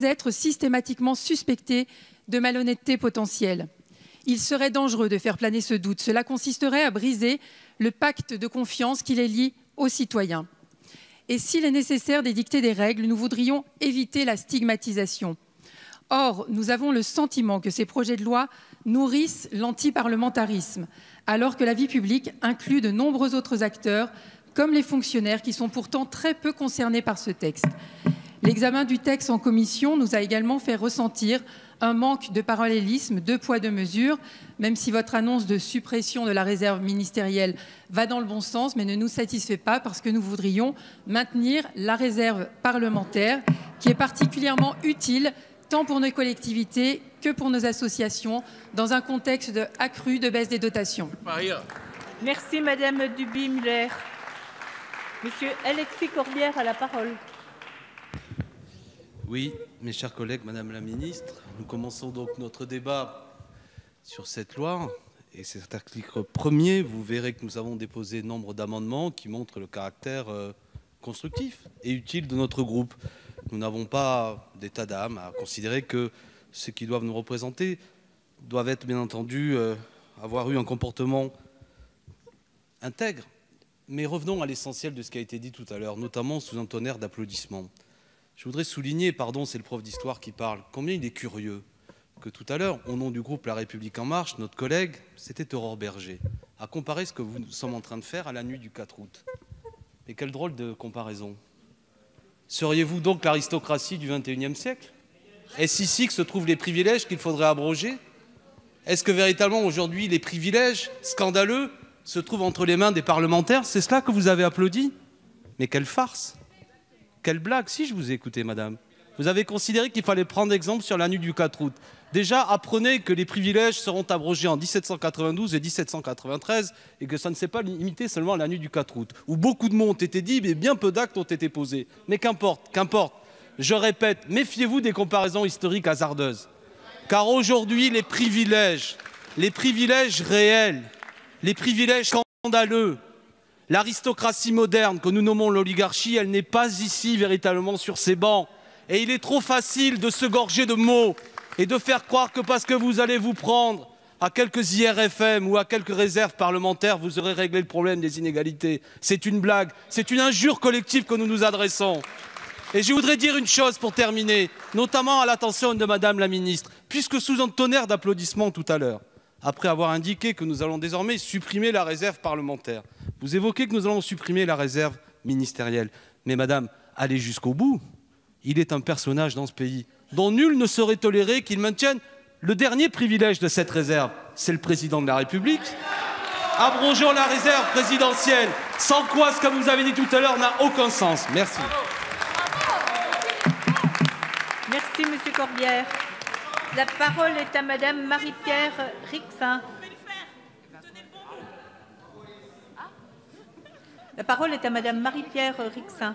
être systématiquement suspectés de malhonnêteté potentielle. Il serait dangereux de faire planer ce doute. Cela consisterait à briser le pacte de confiance qui les lie aux citoyens. Et s'il est nécessaire d'édicter des règles, nous voudrions éviter la stigmatisation. Or, nous avons le sentiment que ces projets de loi nourrissent l'antiparlementarisme, alors que la vie publique inclut de nombreux autres acteurs, comme les fonctionnaires, qui sont pourtant très peu concernés par ce texte. L'examen du texte en commission nous a également fait ressentir un manque de parallélisme, deux poids, deux mesures, même si votre annonce de suppression de la réserve ministérielle va dans le bon sens, mais ne nous satisfait pas parce que nous voudrions maintenir la réserve parlementaire, qui est particulièrement utile tant pour nos collectivités que pour nos associations, dans un contexte accru de baisse des dotations. Merci Madame Duby-Muller. Monsieur Alexis Corbière a la parole. Oui, mes chers collègues, Madame la Ministre, nous commençons donc notre débat sur cette loi. Et cet article premier, vous verrez que nous avons déposé nombre d'amendements qui montrent le caractère constructif et utile de notre groupe. Nous n'avons pas d'état d'âme à considérer que ceux qui doivent nous représenter doivent être, bien entendu, avoir eu un comportement intègre. Mais revenons à l'essentiel de ce qui a été dit tout à l'heure, notamment sous un tonnerre d'applaudissements. Je voudrais souligner, pardon, c'est le prof d'histoire qui parle, combien il est curieux que tout à l'heure, au nom du groupe La République En Marche, notre collègue, c'était Aurore Berger, a comparé ce que nous sommes en train de faire à la nuit du 4 août. Et quelle drôle de comparaison. Seriez-vous donc l'aristocratie du XXIe siècle? Est-ce ici que se trouvent les privilèges qu'il faudrait abroger? Est-ce que véritablement aujourd'hui les privilèges scandaleux se trouvent entre les mains des parlementaires? C'est cela que vous avez applaudi? Mais quelle farce! Quelle blague! Si, je vous ai écouté, madame. Vous avez considéré qu'il fallait prendre exemple sur la nuit du 4 août. Déjà, apprenez que les privilèges seront abrogés en 1792 et 1793 et que ça ne s'est pas limité seulement à la nuit du 4 août, où beaucoup de mots ont été dits, mais bien peu d'actes ont été posés. Mais qu'importe, qu'importe. Je répète, méfiez-vous des comparaisons historiques hasardeuses. Car aujourd'hui, les privilèges réels, les privilèges scandaleux, l'aristocratie moderne que nous nommons l'oligarchie, elle n'est pas ici véritablement sur ces bancs. Et il est trop facile de se gorger de mots et de faire croire que parce que vous allez vous prendre à quelques IRFM ou à quelques réserves parlementaires, vous aurez réglé le problème des inégalités. C'est une blague, c'est une injure collective que nous nous adressons. Et je voudrais dire une chose pour terminer, notamment à l'attention de Madame la Ministre, puisque sous un tonnerre d'applaudissements tout à l'heure, après avoir indiqué que nous allons désormais supprimer la réserve parlementaire, vous évoquez que nous allons supprimer la réserve ministérielle. Mais Madame, allez jusqu'au bout. Il est un personnage dans ce pays dont nul ne saurait tolérer qu'il maintienne le dernier privilège de cette réserve. C'est le président de la République. Abrogeons la réserve présidentielle, sans quoi ce que vous avez dit tout à l'heure n'a aucun sens. Merci. Merci, Monsieur Corbière. La parole est à Madame Marie-Pierre Rixain. La parole est à Madame Marie-Pierre Rixain.